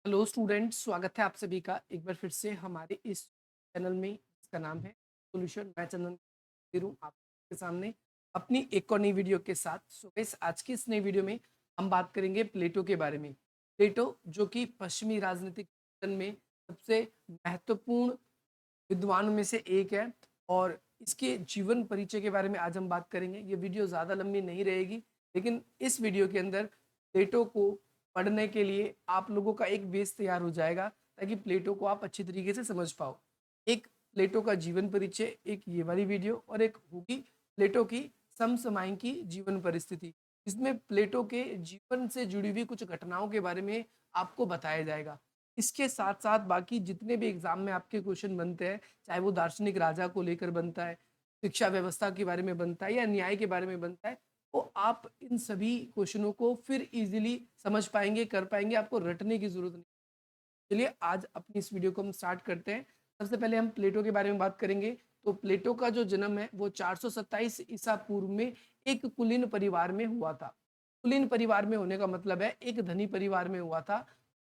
Hello students, स्वागत है आप सभी का एक बार फिर से हमारे इस चैनल में जिसका नाम है सॉल्यूशन। मैं चंदन हाजिर हूँ आपके सामने अपनी एक और नई वीडियो के साथ। सो गाइस, आज की इस नई वीडियो में हम बात करेंगे प्लेटो के बारे में। प्लेटो जो कि पश्चिमी राजनीतिक विज्ञान में सबसे महत्वपूर्ण विद्वानों में से एक है और इसके जीवन परिचय के बारे में आज हम बात करेंगे। ये वीडियो ज़्यादा लंबी नहीं रहेगी, लेकिन इस वीडियो के अंदर प्लेटो को पढ़ने के लिए आप लोगों का एक बेस तैयार हो जाएगा ताकि प्लेटो को आप अच्छी तरीके से समझ पाओ। एक प्लेटो का जीवन परिचय, एक ये वाली वीडियो, और एक होगी प्लेटो की समसामयिकी जीवन परिस्थिति, इसमें प्लेटो के जीवन से जुड़ी हुई कुछ घटनाओं के बारे में आपको बताया जाएगा। इसके साथ साथ बाकी जितने भी एग्जाम में आपके क्वेश्चन बनते हैं, चाहे वो दार्शनिक राजा को लेकर बनता है, शिक्षा व्यवस्था के बारे में बनता है या न्याय के बारे में बनता है, तो आप इन सभी क्वेश्चनों को फिर इजीली समझ पाएंगे, कर पाएंगे, आपको रटने की जरूरत नहीं। चलिए आज अपनी इस वीडियो को हम स्टार्ट करते हैं। सबसे पहले हम प्लेटो के बारे में बात करेंगे। तो प्लेटो का जो जन्म है वो 427 ईसा पूर्व में एक कुलीन परिवार में हुआ था। कुलीन परिवार में होने का मतलब है एक धनी परिवार में हुआ था,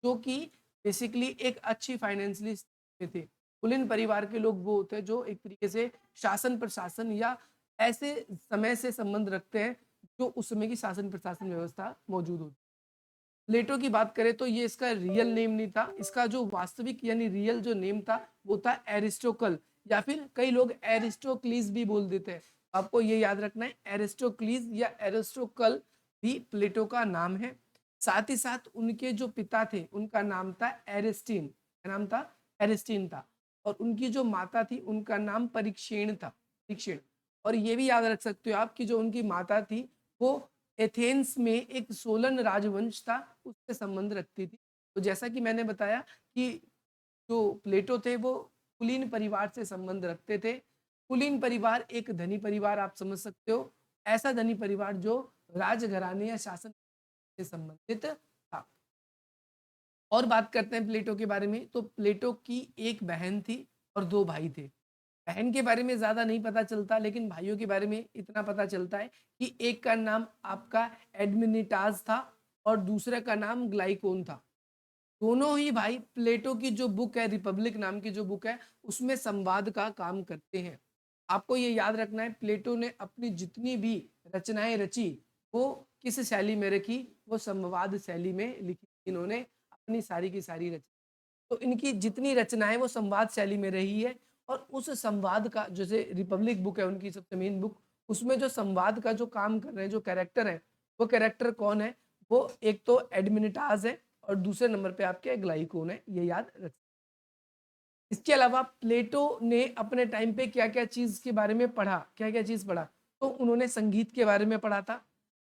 जो कि बेसिकली एक अच्छी फाइनेंशियली में थे। कुलीन परिवार के लोग वो होते हैं जो एक तरीके से शासन प्रशासन या ऐसे समय से संबंध रखते हैं जो उस समय की शासन प्रशासन व्यवस्था मौजूद होती। प्लेटो की बात करें तो ये इसका रियल नेम नहीं था, इसका जो वास्तविक यानी रियल जो नेम था वो था एरिस्टोकल, या फिर कई लोग एरिस्टोक्लीज भी बोल देते हैं। आपको ये याद रखना है, एरिस्टोक्लीज या एरिस्टोकल भी प्लेटो का नाम है। साथ ही साथ उनके जो पिता थे उनका नाम था एरिस्टीन, क्या नाम था? एरिस्टीन था। और उनकी जो माता थी उनका नाम परीक्षेण था, परीक्षेण। और ये भी याद रख सकते हो आप कि जो उनकी माता थी वो एथेंस में एक सोलन राजवंश था उससे संबंध रखती थी। तो जैसा कि मैंने बताया कि जो प्लेटो थे वो कुलीन परिवार से संबंध रखते थे। कुलीन परिवार एक धनी परिवार आप समझ सकते हो, ऐसा धनी परिवार जो राजघराने या शासन से संबंधित था। और बात करते हैं प्लेटो के बारे में। तो प्लेटो की एक बहन थी और दो भाई थे। बहन के बारे में ज्यादा नहीं पता चलता, लेकिन भाइयों के बारे में इतना पता चलता है कि एक का नाम आपका एडमिनिटाज था और दूसरे का नाम ग्लाइकोन था। दोनों ही भाई प्लेटो की जो बुक है, रिपब्लिक नाम की जो बुक है, उसमें संवाद का काम करते हैं। आपको ये याद रखना है, प्लेटो ने अपनी जितनी भी रचनाएं रची वो किस शैली में रखी? वो संवाद शैली में लिखी। इन्होंने अपनी सारी की सारी रचना, तो इनकी जितनी रचनाएं वो संवाद शैली में रही है। और उस संवाद का, जैसे रिपब्लिक बुक है उनकी सबसे मेन बुक, उसमें जो संवाद का जो काम कर रहे हैं, जो कैरेक्टर है, वो कैरेक्टर कौन है? वो एक तो एडमिनिटाज है और दूसरे नंबर पे आपके ग्लाइकोन है। ये याद रख। इसके अलावा प्लेटो ने अपने टाइम पे क्या क्या चीज के बारे में पढ़ा, क्या क्या चीज पढ़ा? तो उन्होंने संगीत के बारे में पढ़ा था,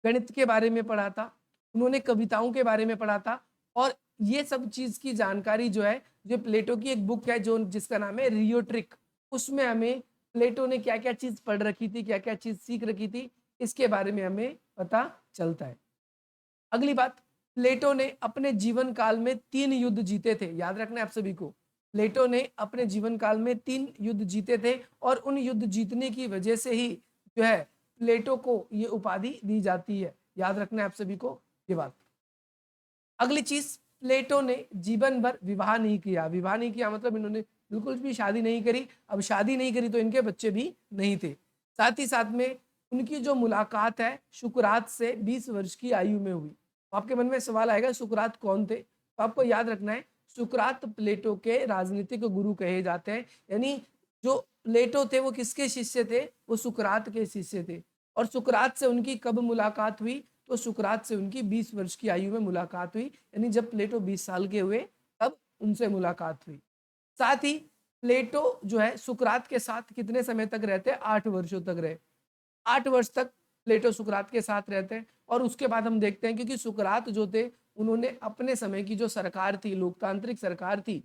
गणित के बारे में पढ़ा था, उन्होंने कविताओं के बारे में पढ़ा था। और ये सब चीज की जानकारी जो है, जो प्लेटो की एक बुक है जो जिसका नाम है रियोट्रिक, उसमें हमें प्लेटो ने क्या क्या चीज पढ़ रखी थी, क्या क्या चीज सीख रखी थी, इसके बारे में हमें पता चलता है। अगली बात, प्लेटो ने अपने जीवन काल में 3 युद्ध जीते थे। याद रखना है आप सभी को, प्लेटो ने अपने जीवन काल में 3 युद्ध जीते थे और उन युद्ध जीतने की वजह से ही जो है प्लेटो को ये उपाधि दी जाती है। याद रखना है आप सभी को ये बात। अगली चीज, प्लेटो ने जीवन भर विवाह नहीं किया। विवाह नहीं किया मतलब इन्होंने बिल्कुल भी शादी नहीं करी। अब शादी नहीं करी तो इनके बच्चे भी नहीं थे। साथ ही साथ में उनकी जो मुलाकात है सुकरात से 20 वर्ष की आयु में हुई। तो आपके मन में सवाल आएगा सुकरात कौन थे? तो आपको याद रखना है, सुकरात प्लेटो के राजनीतिक गुरु कहे जाते हैं। यानी जो प्लेटो थे वो किसके शिष्य थे? वो सुकरात के शिष्य थे। और सुकरात से उनकी कब मुलाकात हुई? तो सुकरात से उनकी 20 वर्ष की आयु में मुलाकात हुई, यानी जब प्लेटो 20 साल के हुए तब उनसे मुलाकात हुई। साथ ही प्लेटो जो है सुकरात के साथ कितने समय तक रहते? 8 वर्षों तक रहे। 8 वर्ष तक प्लेटो सुकरात के साथ रहते हैं। और उसके बाद हम देखते हैं, क्योंकि सुकरात जो थे उन्होंने अपने समय की जो सरकार थी, लोकतांत्रिक सरकार थी,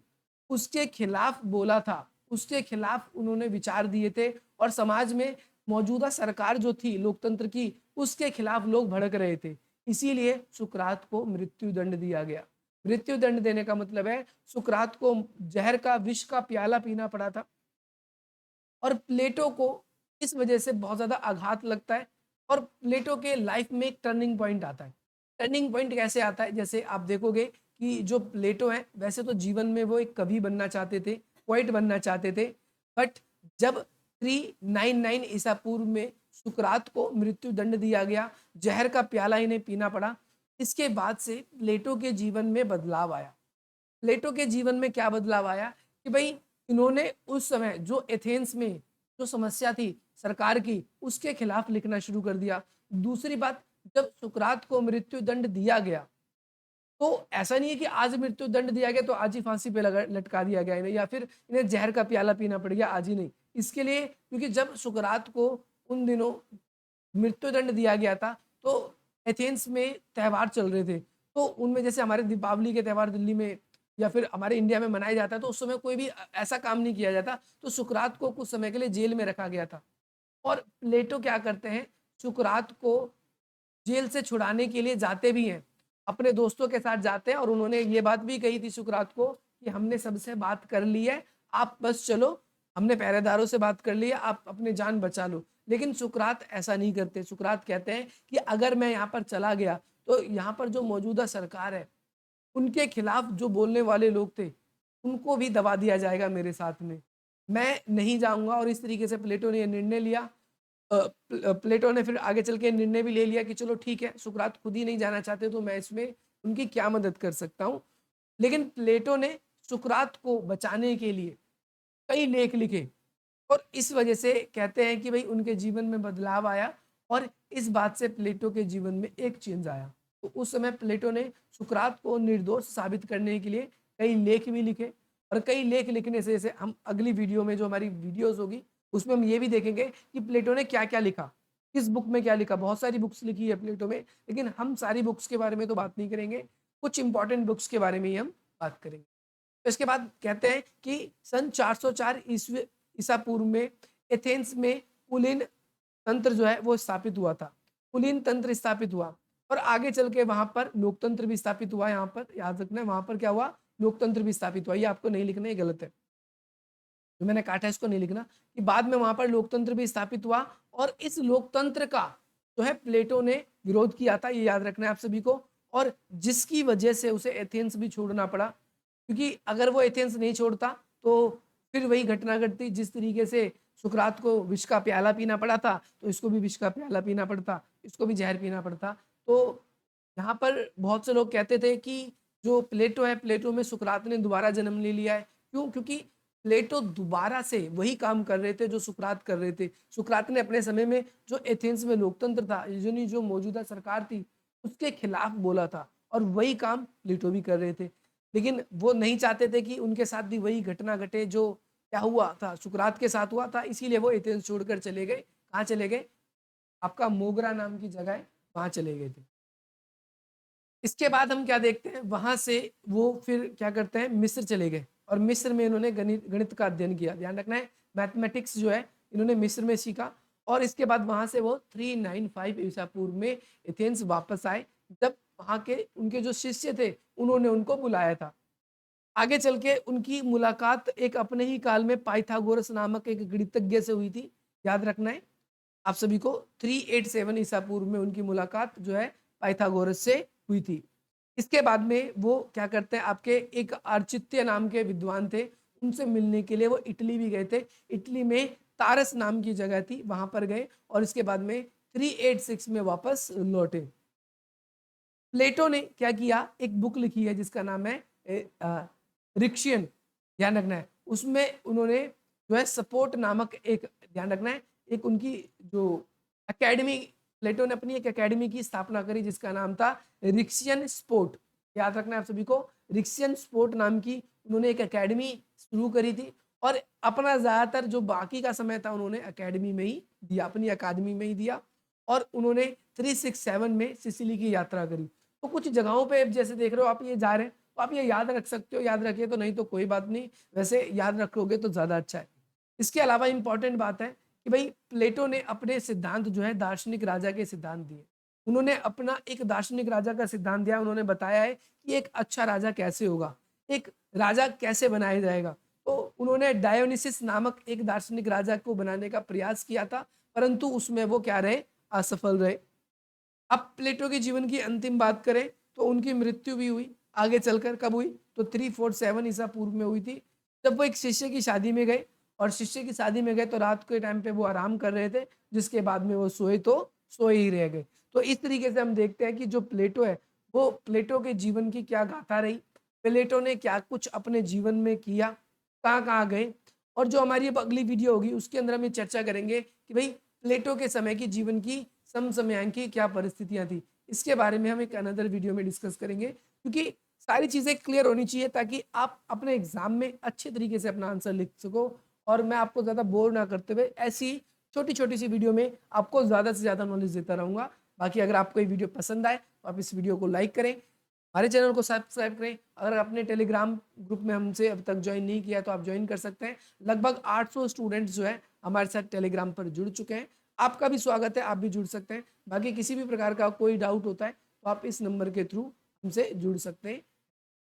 उसके खिलाफ बोला था, उसके खिलाफ उन्होंने विचार दिए थे। और समाज में मौजूदा सरकार जो थी लोकतंत्र की, उसके खिलाफ लोग भड़क रहे थे। इसीलिए सुकरात को मृत्यु दंड दिया गया। मृत्यु दंड देने का मतलब है सुकरात को जहर का, विष का प्याला पीना पड़ा था। और प्लेटो को इस वजह से बहुत ज्यादा आघात लगता है। और प्लेटो के लाइफ में एक टर्निंग पॉइंट आता है। टर्निंग पॉइंट कैसे आता है? जैसे आप देखोगे कि जो प्लेटो हैं वैसे तो जीवन में वो एक कवि बनना चाहते थे, पोएट बनना चाहते थे, बट जब 399 ईसा पूर्व में सुकरात को मृत्यु दंड दिया गया, जहर का प्याला इन्हें पीना पड़ा, इसके बाद से प्लेटो के जीवन में बदलाव आया। प्लेटो के जीवन में क्या बदलाव आया कि भाई इन्होंने उस समय जो एथेंस में जो समस्या थी सरकार की, उसके खिलाफ लिखना शुरू कर दिया। दूसरी बात, जब सुकरात को मृत्यु दंड दिया गया तो ऐसा नहीं है कि आज मृत्यु दंड दिया गया तो आज ही फांसी पे लगा लटका दिया गया इन्हें, या फिर इन्हें जहर का प्याला पीना पड़ गया आज ही, नहीं। इसके लिए क्योंकि जब सुकरात को उन दिनों मृत्यु दंड दिया गया था तो एथेंस में त्योहार चल रहे थे, तो उनमें जैसे हमारे दीपावली के त्योहार दिल्ली में या फिर हमारे इंडिया में मनाया जाता है, तो उस समय कोई भी ऐसा काम नहीं किया जाता, तो सुकरात को कुछ समय के लिए जेल में रखा गया था। और प्लेटो क्या करते हैं, सुकरात को जेल से छुड़ाने के लिए जाते भी हैं, अपने दोस्तों के साथ जाते हैं, और उन्होंने ये बात भी कही थी सुकरात को कि हमने सबसे बात कर ली है, आप बस चलो, हमने पहरेदारों से बात कर ली है, आप अपनी जान बचा लो। लेकिन सुकरात ऐसा नहीं करते। सुकरात कहते हैं कि अगर मैं यहाँ पर चला गया तो यहाँ पर जो मौजूदा सरकार है उनके खिलाफ जो बोलने वाले लोग थे उनको भी दबा दिया जाएगा मेरे साथ में, मैं नहीं जाऊंगा। और इस तरीके से प्लेटो ने यह निर्णय लिया। प्लेटो ने फिर आगे चल के निर्णय भी ले लिया कि चलो ठीक है, सुकरात खुद ही नहीं जाना चाहते तो मैं इसमें उनकी क्या मदद कर सकता हूँ। लेकिन प्लेटो ने सुकरात को बचाने के लिए कई लेख लिखे, और इस वजह से कहते हैं कि भाई उनके जीवन में बदलाव आया, और इस बात से प्लेटो के जीवन में एक चेंज आया। तो उस समय प्लेटो ने सुकरात को निर्दोष साबित करने के लिए कई लेख भी लिखे, और कई लेख लिखने से, जैसे हम अगली वीडियो में जो हमारी वीडियोस होगी उसमें हम ये भी देखेंगे कि प्लेटो ने क्या क्या लिखा, किस बुक में क्या लिखा। बहुत सारी बुक्स लिखी है प्लेटो में, लेकिन हम सारी बुक्स के बारे में तो बात नहीं करेंगे, कुछ इंपॉर्टेंट बुक्स के बारे में ही हम बात करेंगे। तो इसके बाद कहते हैं कि सन 404 ईसा पूर्व में एथेंस में कुलीन तंत्र जो है वो स्थापित हुआ था। कुलीन तंत्र स्थापित हुआ, और आगे चल के वहां पर लोकतंत्र भी स्थापित हुआ। यहाँ पर याद रखना है, वहां पर क्या हुआ, लोकतंत्र भी स्थापित हुआ। ये आपको नहीं लिखना, ये गलत है, जो मैंने काटा है इसको नहीं लिखना, कि बाद में वहां पर लोकतंत्र भी स्थापित हुआ, और इस लोकतंत्र का जो है प्लेटो ने विरोध किया था, ये याद रखना है आप सभी को, और जिसकी वजह से उसे एथेंस भी छोड़ना पड़ा। क्योंकि अगर वो एथेंस नहीं छोड़ता तो फिर वही घटना घटती, जिस तरीके से सुकरात को विष का प्याला पीना पड़ा था तो इसको भी विष का प्याला पीना पड़ता, इसको भी जहर पीना पड़ता। तो यहाँ पर बहुत से लोग कहते थे कि जो प्लेटो है, प्लेटो में सुकरात ने दोबारा जन्म ले लिया है। क्यों? क्योंकि प्लेटो दोबारा से वही काम कर रहे थे जो सुकरात कर रहे थे। सुकरात ने अपने समय में जो एथेंस में लोकतंत्र था, जो मौजूदा सरकार थी, उसके खिलाफ बोला था, और वही काम प्लेटो भी कर रहे थे। लेकिन वो नहीं चाहते थे कि उनके साथ भी वही घटना घटे जो क्या हुआ था, सुकरात के साथ हुआ था, इसीलिए वो एथेंस छोड़कर चले गए। कहाँ चले गए? आपका मोगरा नाम की जगह है, वहां चले गए थे। इसके बाद हम क्या देखते हैं, वहां से वो फिर क्या करते हैं, मिस्र चले गए, और मिस्र में इन्होंने गणित का अध्ययन किया। ध्यान रखना है, मैथमेटिक्स जो है इन्होंने मिस्र में सीखा, और इसके बाद वहां से वो 395 ईसा पूर्व में एथेंस वापस आए, जब वहां के उनके जो शिष्य थे उन्होंने उनको बुलाया था। आगे चल के उनकी मुलाकात एक अपने ही काल में पाइथागोरस नामक एक गणितज्ञ से हुई थी। याद रखना है आप सभी को, 387 ईसा पूर्व में उनकी मुलाकात जो है पाइथागोरस से हुई थी। इसके बाद में वो क्या करते हैं, आपके एक अर्चित्य नाम के विद्वान थे, उनसे मिलने के लिए वो इटली भी गए थे। इटली में तारस नाम की जगह थी, वहां पर गए, और इसके बाद में 386 में वापस लौटे। प्लेटो ने क्या किया, एक बुक लिखी है जिसका नाम है रिक्शियन। ध्यान रखना है, उसमें उन्होंने जो है सपोर्ट नामक एक, ध्यान रखना है, एक उनकी जो एकेडमी, प्लेटो ने अपनी एक एकेडमी की स्थापना करी जिसका नाम था रिक्शियन स्पोर्ट। याद रखना है आप सभी को, रिक्शियन स्पोर्ट नाम की उन्होंने एक एकेडमी शुरू करी थी, और अपना ज्यादातर जो बाकी का समय था उन्होंने एकेडमी में ही दिया, अपनी अकादमी में ही दिया। और उन्होंने 367 में सिसिली की यात्रा करी। तो कुछ जगहों पे जैसे देख रहे हो आप, ये जा रहे हैं, तो आप ये याद रख सकते हो, याद रखिए, तो नहीं तो कोई बात नहीं, वैसे याद रखोगे तो ज्यादा अच्छा है। इसके अलावा इंपॉर्टेंट बात है कि भाई प्लेटो ने अपने सिद्धांत जो है दार्शनिक राजा के सिद्धांत दिए। उन्होंने अपना एक दार्शनिक राजा का सिद्धांत दिया, उन्होंने बताया है कि एक अच्छा राजा कैसे होगा, एक राजा कैसे बनाया जाएगा। तो उन्होंने डायोनिसिस नामक एक दार्शनिक राजा को बनाने का प्रयास किया था, परंतु उसमें वो क्या रहे, असफल रहे। अब प्लेटो के जीवन की अंतिम बात करें तो उनकी मृत्यु भी हुई आगे चलकर कब हुई, तो 347 ईसा पूर्व में हुई थी, जब वो एक शिष्य की शादी में गए। और शिष्य की शादी में गए तो रात के टाइम पे वो आराम कर रहे थे, जिसके बाद में वो सोए तो सोए ही रह गए। तो इस तरीके से हम देखते हैं कि जो प्लेटो है, वो प्लेटो के जीवन की क्या गाथा रही, प्लेटो ने क्या कुछ अपने जीवन में किया, कहाँ कहाँ गए। और जो हमारी अब अगली वीडियो होगी उसके अंदर हम ये चर्चा करेंगे कि भाई प्लेटो के समय की जीवन की समसामयिक क्या परिस्थितियां थी। इसके बारे में हम एक अनदर वीडियो में डिस्कस करेंगे, क्योंकि सारी चीजें क्लियर होनी चाहिए ताकि आप अपने एग्जाम में अच्छे तरीके से अपना आंसर लिख सको। और मैं आपको ज्यादा बोर ना करते हुए ऐसी छोटी छोटी सी वीडियो में आपको ज्यादा से ज्यादा नॉलेज देता रहूंगा। बाकी अगर आपको ये वीडियो पसंद आए तो आप इस वीडियो को लाइक करें, हमारे चैनल को सब्सक्राइब करें। अगर आपने टेलीग्राम ग्रुप में हमसे अब तक ज्वाइन नहीं किया तो आप ज्वाइन कर सकते हैं। लगभग 800 स्टूडेंट्स जो है हमारे साथ टेलीग्राम पर जुड़ चुके हैं। आपका भी स्वागत है, आप भी जुड़ सकते हैं। बाकी किसी भी प्रकार का कोई डाउट होता है तो आप इस नंबर के थ्रू हमसे जुड़ सकते हैं।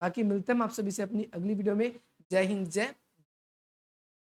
बाकी मिलते हैं हम आप सभी से अपनी अगली वीडियो में। जय हिंद, जय